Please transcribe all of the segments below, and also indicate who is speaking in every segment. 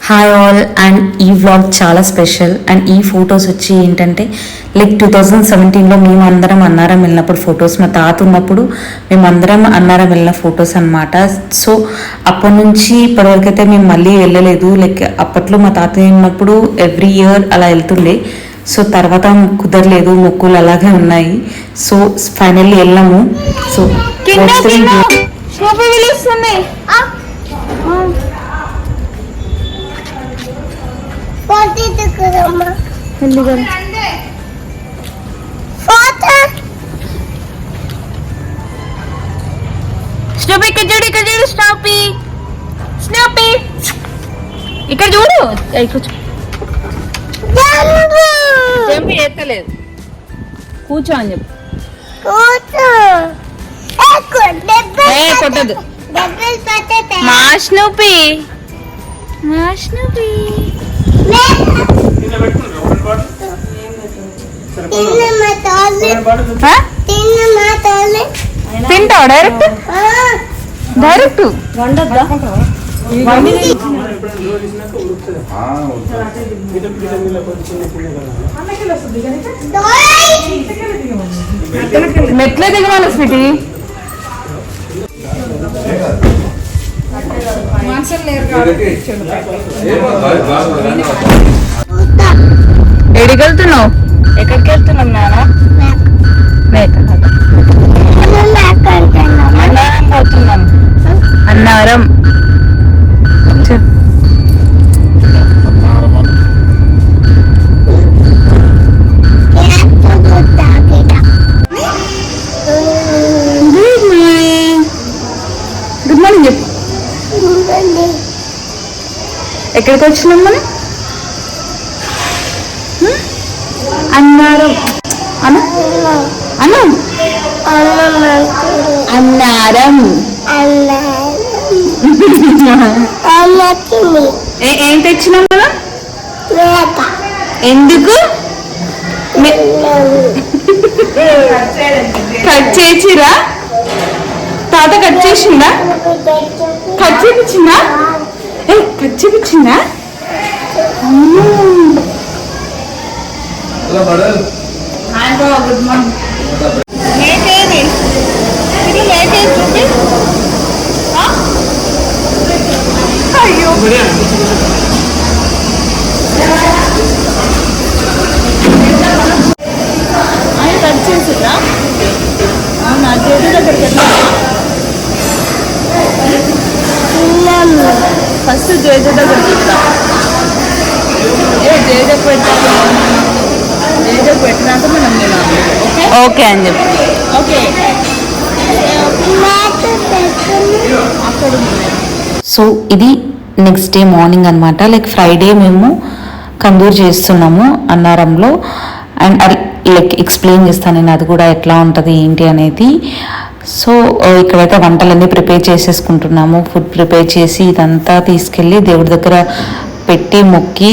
Speaker 1: Hi all and ఈ vlog చాలా special and ఈ ఫొటోస్ వచ్చి ఏంటంటే లైక్ 2017లో మేము అందరం అన్నారం వెళ్ళినప్పుడు ఫొటోస్, మా తాత ఉన్నప్పుడు మేమందరం అన్నారం వెళ్ళిన ఫొటోస్ అనమాట. సో అప్పటి నుంచి ఇప్పటివరకు అయితే మేము మళ్ళీ వెళ్ళలేదు. లైక్ అప్పట్లో మా తాత ఉన్నప్పుడు ఎవ్రీ ఇయర్ అలా వెళ్తుండే. సో తర్వాత కుదరలేదు, మొక్కులు అలాగే ఉన్నాయి. సో ఫైనల్లీ వెళ్ళాము. సో
Speaker 2: స్నూపీ ఇక్కడ చూడు స్నూపీ ఇక్కడ చూడు. జంప్ ఎత్తలేదు, కూర్చో అని చెప్పు. కొట్టదు మా స్నూపీ. తింటావు డైరెక్ట్ మెట్లే దిగవాలి స్వీటీ. ఎక్కడికి వెళ్తున్నావు? ఎక్కడికి వెళ్తున్నాం నాన్న? అన్నారం పోతున్నాం. అన్నారం గుడ్ మార్నింగ్ చెప్పు. ఎక్కడికి వచ్చినాం మనం? అన్నారం అను అను అన్నారం. ఏం తెచ్చినాం మనం? ఎందుకు? కట్ చేసిరా? తాత కట్ చేసిందా? కట్ చేపించిందా? కట్ చేపించిందా? Good morning. అయ్యో ఆయన కట్ చేసిరా? అవునా? జేజు దగ్గరికి వెళ్ళాలా? ఫస్ట్ జేజు దగ్గరికి వెళ్తా. జేజకు పెట్టాలి, జేజకు పెట్టినాక మనం తినాలి. ఓకే అని చెప్పి. ఓకే
Speaker 1: సో ఇది నెక్స్ట్ డే మార్నింగ్ అనమాట. లైక్ ఫ్రైడే మేము కందూరు చేస్తున్నాము అన్నారంలో. అండ్ అది లైక్ ఎక్స్ప్లెయిన్ చేస్తాను నేను, అది కూడా ఎట్లా ఉంటుంది ఏంటి అనేది. సో ఇక్కడైతే వంటలన్నీ ప్రిపేర్ చేసేసుకుంటున్నాము. ఫుడ్ ప్రిపేర్ చేసి ఇదంతా తీసుకెళ్ళి దేవుడి దగ్గర పెట్టి మొక్కి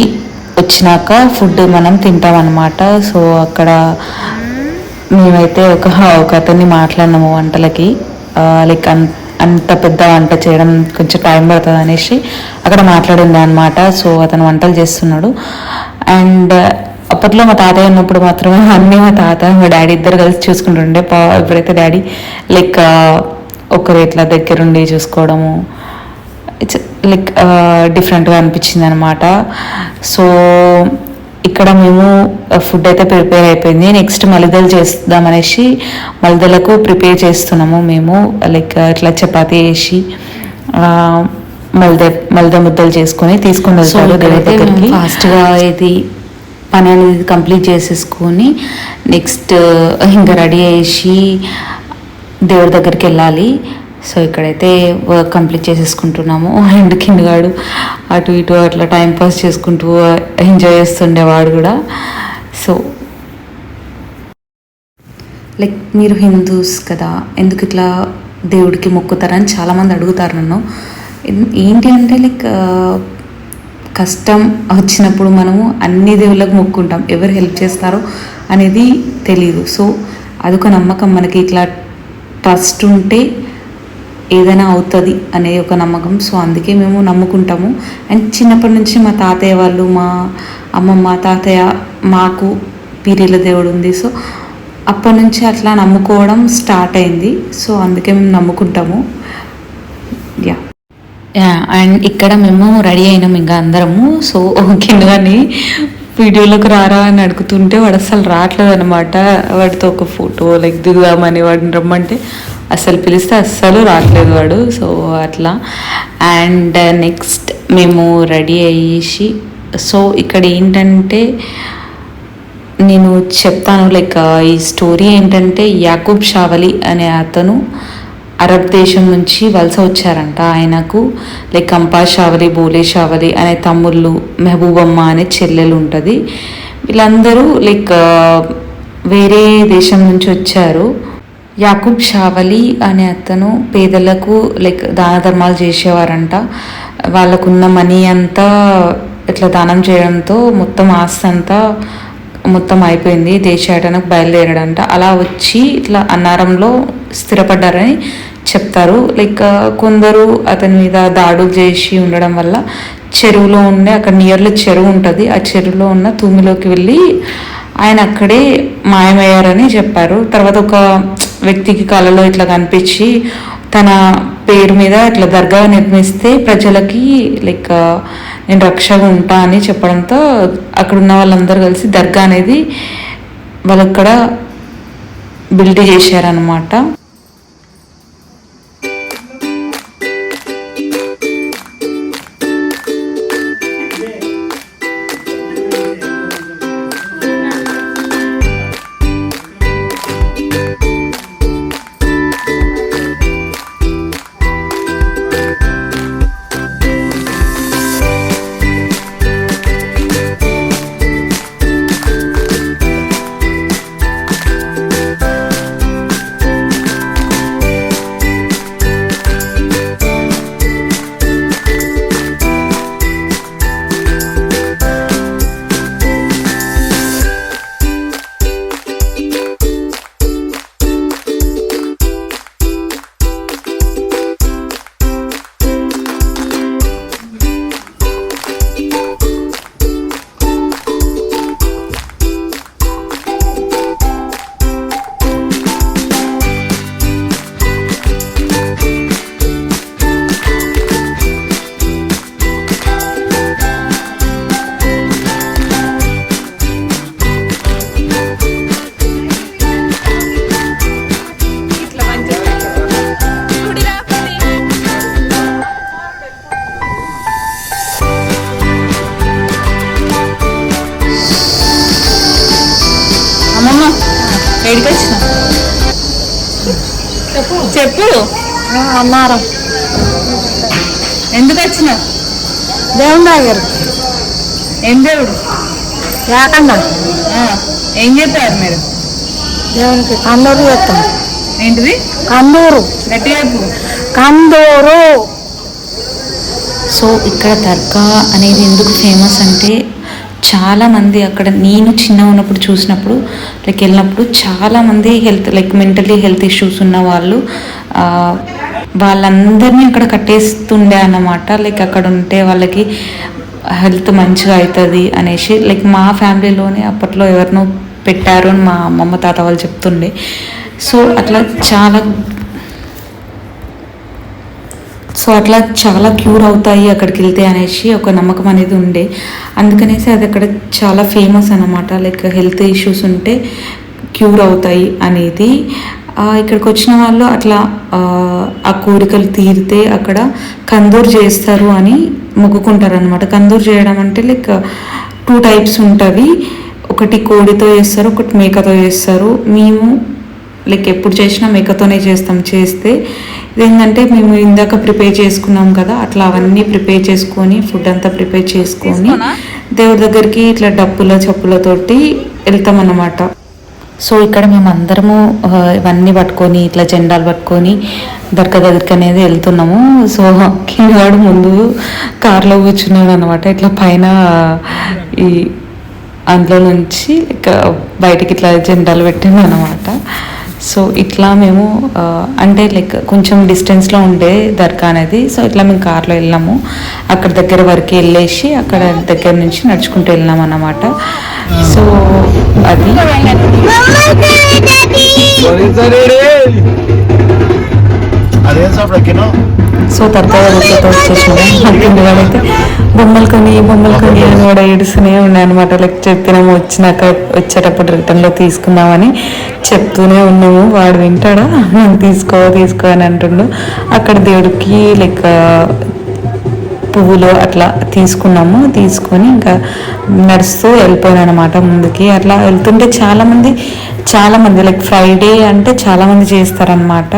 Speaker 1: వచ్చినాక ఫుడ్ మనం తింటామన్నమాట. సో అక్కడ మేమైతే ఒక అతన్ని మాట్లాడినాము వంటలకి. లైక్ అంత పెద్ద వంట చేయడం కొంచెం టైం పడుతుంది అనేసి అక్కడ మాట్లాడింది అనమాట. సో అతను వంటలు చేస్తున్నాడు. అండ్ అప్పట్లో మా తాతయ్య ఉన్నప్పుడు మాత్రమే అన్నీ మా తాత మా డాడీ ఇద్దరు కలిసి చూసుకుంటుండే. ఎప్పుడైతే డాడీ లైక్ ఒకరు ఇట్లా దగ్గరుండి చూసుకోవడము ఇట్స్ లైక్ డిఫరెంట్గా అనిపించింది అనమాట. సో ఇక్కడ మేము ఫుడ్ అయితే ప్రిపేర్ అయిపోయింది. నెక్స్ట్ మలిదలు చేద్దామనేసి మలిదలకు ప్రిపేర్ చేస్తున్నాము మేము. లైక్ ఇట్లా చపాతీ వేసి మలిద ముద్దలు చేసుకొని తీసుకొని వెళ్తారు దేవుడి దగ్గరికి. ఫాస్ట్గా ఇది పని అనేది కంప్లీట్ చేసేసుకొని నెక్స్ట్ ఇంకా రెడీ అయ్యేసి దేవుడి దగ్గరికి వెళ్ళాలి. సో ఇక్కడైతే వర్క్ కంప్లీట్ చేసేసుకుంటున్నాము. అండ్ కిందగాడు అటు ఇటు అట్లా టైంపాస్ చేసుకుంటూ ఎంజాయ్ చేస్తుండేవాడు కూడా. సో లైక్ మీరు హిందూస్ కదా, ఎందుకు ఇట్లా దేవుడికి మొక్కుతారని చాలామంది అడుగుతారు నన్ను. ఏంటి అంటే లైక్ కష్టం వచ్చినప్పుడు మనము అన్ని దేవుళ్ళకు మొక్కుంటాం, ఎవరు హెల్ప్ చేస్తారో అనేది తెలీదు. సో అదొక నమ్మకం మనకి. ఇట్లా ట్రస్ట్ ఉంటే ఏదైనా అవుతుంది అనే ఒక నమ్మకం. సో అందుకే మేము నమ్ముకుంటాము. అండ్ చిన్నప్పటి నుంచి మా తాతయ్య వాళ్ళు, మా అమ్మమ్మ, తాతయ్య మాకు పీరీల దేవుడు ఉంది. సో అప్పటి నుంచి అట్లా నమ్ముకోవడం స్టార్ట్ అయింది. సో అందుకే మేము నమ్ముకుంటాము. అండ్ ఇక్కడ మేము రెడీ అయినాం ఇంకా అందరము. సో కిందగాని వీడియోలోకి రారా అని అడుగుతుంటే వాడు అసలు రావట్లేదు అనమాట. వాడితో ఒక ఫోటో లైక్ దిగుదామని వాడిని రమ్మంటే అసలు పిలిస్తే అస్సలు రావట్లేదు వాడు. సో అట్లా. అండ్ నెక్స్ట్ మేము రెడీ అయ్యేసి, సో ఇక్కడ ఏంటంటే నేను చెప్తాను లైక్ ఈ స్టోరీ ఏంటంటే యాకూబ్ షావలి అనే అతను అరబ్ దేశం నుంచి వలస వచ్చారంట. ఆయనకు లైక్ అంపా షావలి, బోలే షావలి అనే తమ్ముళ్ళు, మెహబూబమ్మ అనే చెల్లెలు ఉంటుంది. వీళ్ళందరూ లైక్ వేరే దేశం నుంచి వచ్చారు. యాకూబ్ షావలి అనే అతను పేదలకు లైక్ దాన ధర్మాలు చేసేవారంట. వాళ్ళకున్న మనీ అంతా ఇట్లా దానం చేయడంతో మొత్తం ఆస్తి అంతా మొత్తం అయిపోయింది. దేశాటనకు బయలుదేరాడంట. అలా వచ్చి ఇట్లా అన్నారంలో స్థిరపడ్డారని చెప్తారు. లైక్ కొందరు అతని మీద దాడులు చేసి ఉండడం వల్ల చెరువులో ఉండే, అక్కడ నియర్లో చెరువు ఉంటుంది, ఆ చెరువులో ఉన్న తూమిలోకి వెళ్ళి ఆయన అక్కడే మాయమయ్యారని చెప్పారు. తర్వాత ఒక వ్యక్తికి కళలో ఇట్లా కనిపించి తన పేరు మీద ఇట్లా దర్గా నిర్మిస్తే ప్రజలకి లైక్ నేను రక్షగా ఉంటా అని చెప్పడంతో అక్కడ ఉన్న వాళ్ళందరూ కలిసి దర్గా అనేది వాళ్ళక్కడ బిల్డ్ చేశారనమాట. ఎక్కడికి వచ్చిన చెప్పు.
Speaker 2: అన్నారం
Speaker 1: ఎందుకు వచ్చిన?
Speaker 2: దేవుని దగ్గర.
Speaker 1: ఏం దేవుడు?
Speaker 2: ఏకంగా
Speaker 1: ఏం చెప్పారు మీరు?
Speaker 2: దేవునికి కందూరు చేస్తాం.
Speaker 1: ఏంటిది?
Speaker 2: కందూరు.
Speaker 1: గట్టిగా చెప్పు.
Speaker 2: కందూరు.
Speaker 1: సో ఇక్కడ దర్గా అనేది ఎందుకు ఫేమస్ అంటే చాలామంది అక్కడ, నేను చిన్న ఉన్నప్పుడు చూసినప్పుడు లైక్ వెళ్ళినప్పుడు చాలామంది health like mentally health issues ఉన్న వాళ్ళు వాళ్ళందరినీ అక్కడ కట్టేస్తుండే అన్నమాట. లైక్ అక్కడ ఉంటే వాళ్ళకి హెల్త్ మంచిగా అవుతుంది అనేసి. లైక్ మా ఫ్యామిలీలోనే అప్పట్లో ఎవరినో పెట్టారు అని మా అమ్మమ్మ తాత వాళ్ళు చెప్తుండే. సో అట్లా చాలా క్యూర్ అవుతాయి అక్కడికి వెళ్తే అనేసి ఒక నమ్మకం అనేది ఉండే. అందుకనేసి అది అక్కడ చాలా ఫేమస్ అన్నమాట. లైక్ హెల్త్ ఇష్యూస్ ఉంటే క్యూర్ అవుతాయి అనేది. ఇక్కడికి వచ్చిన వాళ్ళు అట్లా ఆ కోరికలు తీరితే అక్కడ కందూరు చేస్తారు అని మొక్కుకుంటారు అనమాట. కందూరు చేయడం అంటే లైక్ 2 టైప్స్ ఉంటుంది. ఒకటి కోడితో చేస్తారు, ఒకటి మేకతో చేస్తారు. మేము లైక్ ఎప్పుడు చేసినా మేకతోనే చేస్తే ఇదేంటంటే మేము ఇందాక ప్రిపేర్ చేసుకున్నాం కదా, అట్లా అవన్నీ ప్రిపేర్ చేసుకొని ఫుడ్ అంతా ప్రిపేర్ చేసుకొని దేవుడి దగ్గరికి ఇట్లా డప్పుల చప్పులతోటి వెళ్తాం అన్నమాట. సో ఇక్కడ మేము అందరము ఇవన్నీ పట్టుకొని ఇట్లా జెండాలు పట్టుకొని దర్గా దగ్గరికి అనేది వెళ్తున్నాము. సో కిందవాడు ముందు కార్లో కూర్చున్నాడు అనమాట. ఇట్లా పైన ఈ అందులో నుంచి ఇక బయటికి ఇట్లా జెండాలు పెట్టింది అనమాట. సో ఇట్లా మేము అంటే లైక్ కొంచెం డిస్టెన్స్లో ఉండే దర్గా అనేది. సో ఇట్లా మేము కార్లో వెళ్ళాము, అక్కడ దగ్గర వరకు వెళ్ళేసి అక్కడ దగ్గర నుంచి నడుచుకుంటూ వెళ్ళాం అన్నమాట. సో అది సో దర్గా దగ్గరతో వచ్చేసాము. అయితే బొమ్మలు కొని అని కూడా ఏడుస్తూనే ఉన్నాయి అనమాట. లైక్ చెప్పినాము వచ్చేటప్పుడు రిటర్న్లో తీసుకుందామని చెప్తూనే ఉన్నాము. వాడు వింటాడా, తీసుకో అని అంటుండు. అక్కడ దేవుడికి లైక్ పువ్వులు అట్లా తీసుకున్నాము. తీసుకొని ఇంకా నడుస్తూ వెళ్ళిపోయాను అనమాట ముందుకి. అట్లా వెళ్తుంటే చాలామంది లైక్ ఫ్రైడే అంటే చాలామంది చేస్తారనమాట.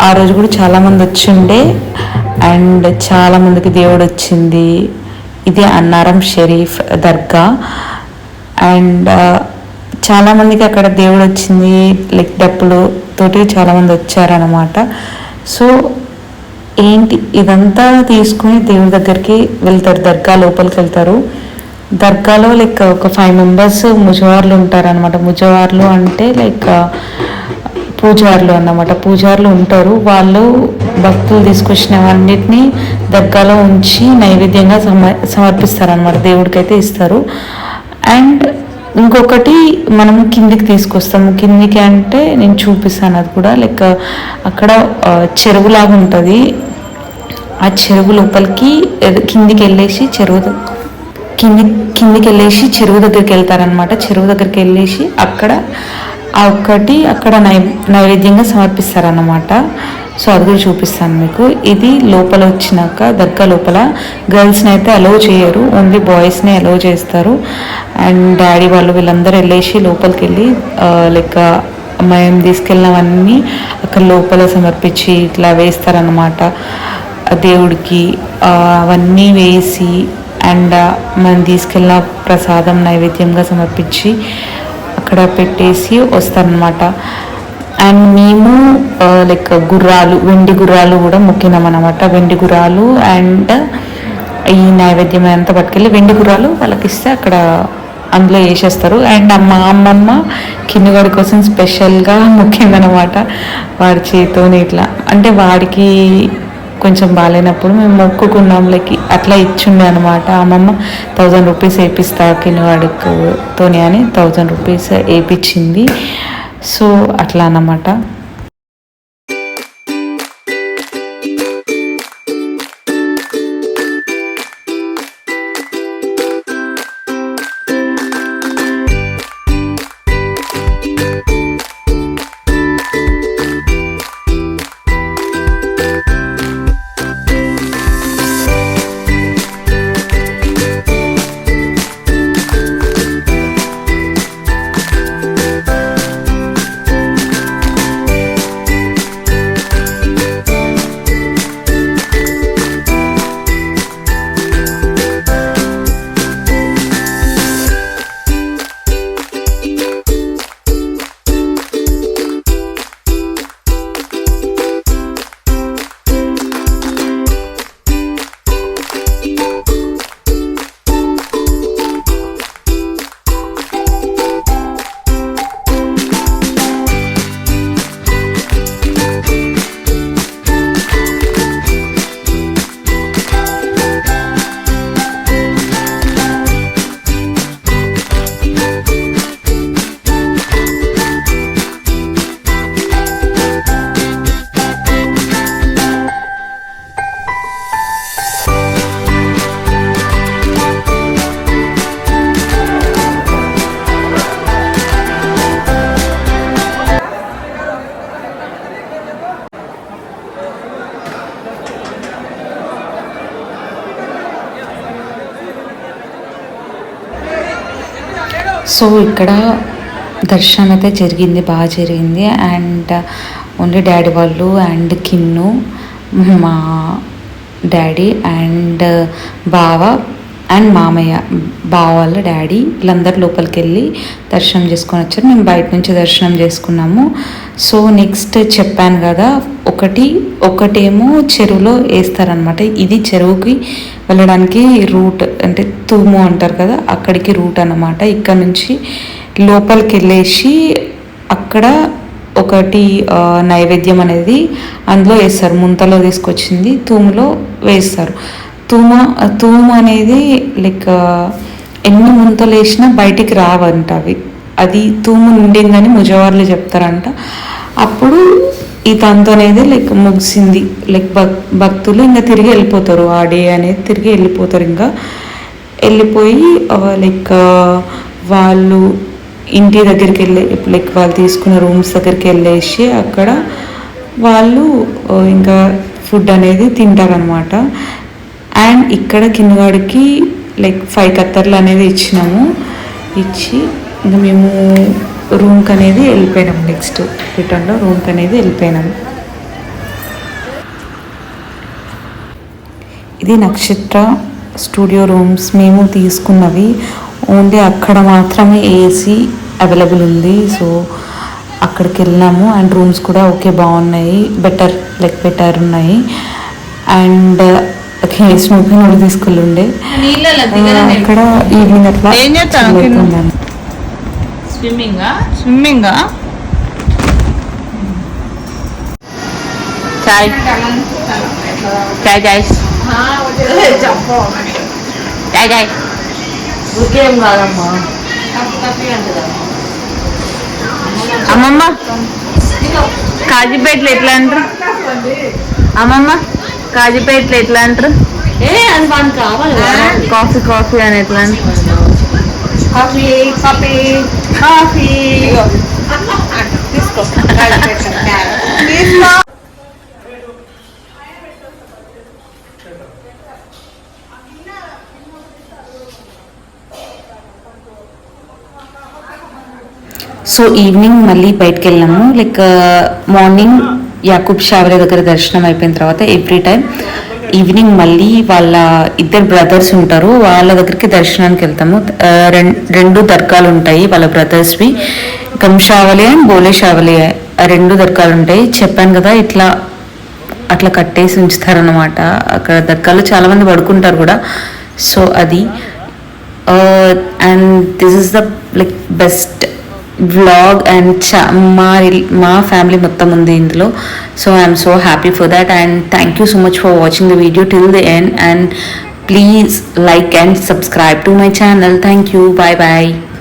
Speaker 1: ఆ రోజు కూడా చాలామంది వచ్చిండే అండ్ చాలామందికి దేవుడు వచ్చింది. ఇది అన్నారం షరీఫ్ దర్గా అండ్ చాలామందికి అక్కడ దేవుడు వచ్చింది. లైక్ డప్పులు తోటి చాలామంది వచ్చారనమాట. సో ఏంటి ఇదంతా తీసుకుని దేవుడి దగ్గరికి వెళ్తారు, దర్గా లోపలికి వెళ్తారు. దర్గాలో లైక్ ఒక 5 members ముజవార్లు ఉంటారనమాట. ముజవార్లు అంటే లైక్ పూజారులు అన్నమాట. పూజారులు ఉంటారు. వాళ్ళు భక్తులు తీసుకొచ్చినవన్నిటినీ దర్గాలో ఉంచి నైవేద్యంగా సమర్పిస్తారనమాట. దేవుడికి అయితే ఇస్తారు. అండ్ ఇంకొకటి మనం కిందికి తీసుకొస్తాము. కిందికి అంటే నేను చూపిస్తాను అది కూడా. లైక్ అక్కడ చెరువులాగా ఉంటుంది. ఆ చెరువు లోపలికి కిందికి వెళ్ళేసి కిందికి వెళ్ళేసి చెరువు దగ్గరికి వెళ్తారనమాట. చెరువు దగ్గరికి వెళ్ళేసి అక్కడ నైవేద్యంగా సమర్పిస్తారన్నమాట. సో అది కూడా చూపిస్తాను మీకు. ఇది లోపల వచ్చినాక దర్గా లోపల గర్ల్స్ని అయితే అలౌ చేయరు, ఓన్లీ బాయ్స్ని అలౌ చేస్తారు. అండ్ డాడీ వాళ్ళు వీళ్ళందరూ వెళ్ళేసి లోపలికి వెళ్ళి లైక్ మేము తీసుకెళ్ళినవన్నీ అక్కడ లోపల సమర్పించి ఇట్లా వేస్తారన్నమాట దేవుడికి. అవన్నీ వేసి అండ్ మనం తీసుకెళ్ళిన ప్రసాదం నైవేద్యంగా సమర్పించి అక్కడ పెట్టేసి వస్తారనమాట. అండ్ మేము లైక్ వెండి గుర్రాలు కూడా మొక్కినాం అనమాట. వెండి గుర్రాలు అండ్ ఈ నైవేద్యం అంతా పట్టుకెళ్ళి వెండి గుర్రాలు వాళ్ళకి ఇస్తే అక్కడ అందులో వేసేస్తారు. అండ్ మా అమ్మమ్మ కిన్నుగాడి కోసం స్పెషల్గా మొక్కిందనమాట. వాడి చేతితోని ఇట్లా అంటే వాడికి కొంచెం బాగాలేనప్పుడు మేము మొక్కుకున్నాం. లైక్ అట్లా ఇచ్చిండే అనమాట. అమ్మమ్మ 1000 rupees వేపిస్తా కిన్నుగాడితోని అని 1000 rupees వేపించింది. సో అట్లా అన్నమాట. సో ఇక్కడ దర్శనం అయితే జరిగింది, బాగా జరిగింది. అండ్ ఓన్లీ డాడీ వాళ్ళు అండ్ కిన్ను, మా డాడీ అండ్ బావ అండ్ మామయ్య, బావ వాళ్ళ డాడీ వీళ్ళందరూ లోపలికి వెళ్ళి దర్శనం చేసుకొని వచ్చారు. మేము బయట నుంచి దర్శనం చేసుకున్నాము. సో నెక్స్ట్ చెప్పాను కదా, ఒకటేమో చెరువులో వేస్తారనమాట. ఇది చెరువుకి వెళ్ళడానికి రూట్, అంటే తూము అంటారు కదా, అక్కడికి రూట్ అన్నమాట. ఇక్కడ నుంచి లోపలికి వెళ్ళేసి అక్కడ ఒకటి నైవేద్యం అనేది అందులో వేస్తారు, ముంతలో తీసుకొచ్చింది తూములో వేస్తారు. తూము అనేది లైక్ ఎన్ని ముంతలు వేసినా బయటికి రావంట అవి, అది తూము నిండిందని ముజవార్లు చెప్తారంట. అప్పుడు ఈ తంతు అనేది లైక్ ముగిసింది, లైక్ భక్తులు ఇంకా తిరిగి వెళ్ళిపోతారు, ఆ డే అనేది తిరిగి వెళ్ళిపోతారు. ఇంకా వెళ్ళిపోయి లైక్ వాళ్ళు ఇంటి దగ్గరికి లైక్ వాళ్ళు తీసుకున్న రూమ్స్ దగ్గరికి వెళ్ళేసి అక్కడ వాళ్ళు ఇంకా ఫుడ్ అనేది తింటారనమాట. అండ్ ఇక్కడ కిందవాడికి లైక్ 5 కత్తర్లు అనేది ఇచ్చినాము. ఇచ్చి ఇంకా మేము రూమ్కి అనేది వెళ్ళిపోయినాం. నెక్స్ట్ రిటర్న్లో రూమ్కి అనేది వెళ్ళిపోయినాము. ఇది నక్షత్ర స్టూడియో రూమ్స్ మేము తీసుకున్నవి. ఓన్లీ అక్కడ మాత్రమే ఏసీ అవైలబుల్ ఉంది. సో అక్కడికి వెళ్ళాము. అండ్ రూమ్స్ కూడా ఓకే బాగున్నాయి, బెటర్ ఉన్నాయి. అండ్ స్మోకింగ్ కూడా తీసుకెళ్ళుండే. అక్కడ ఈవినింగ్ అట్లా
Speaker 2: స్విమ్మింగ్ చాయ్ చాయ్ చాయ్ చాయ్ చాయ్ ఉద్యోగం కాదమ్మా. అమ్మమ్మ కాజీపేటలు ఎట్లా అంటారు? అమ్మమ్మ కాజీపేటలు ఎట్లా అంటారు? అది మనకు కావాలి. కాఫీ అని ఎట్లా అంటారు? కాఫీ కాఫీ కాఫీ తీసుకో.
Speaker 1: సో ఈవినింగ్ మళ్ళీ బయటకు వెళ్ళాము. లైక్ మార్నింగ్ యాకూబ్ షావరే దగ్గర దర్శనం అయిపోయిన తర్వాత ఎవ్రీ టైం ఈవినింగ్ మళ్ళీ వాళ్ళ 2 బ్రదర్స్ ఉంటారు, వాళ్ళ దగ్గరికి దర్శనానికి వెళ్తాము. 2 దర్గాలు ఉంటాయి వాళ్ళ బ్రదర్స్వి, గంషావలి అండ్ బోలే షావలి, 2 దర్గాలు ఉంటాయి. చెప్పాను కదా అట్లా కట్టేసి ఉంచుతారనమాట. అక్కడ దర్గాలో చాలామంది పడుకుంటారు కూడా. సో అది and this is the like best vlog. And మా ఫ్యామిలీ మొత్తం ఉంది ఇందులో. So I'm so happy for that. And thank you so much for watching the video till the end. And please like and subscribe to my channel. Thank you. Bye bye.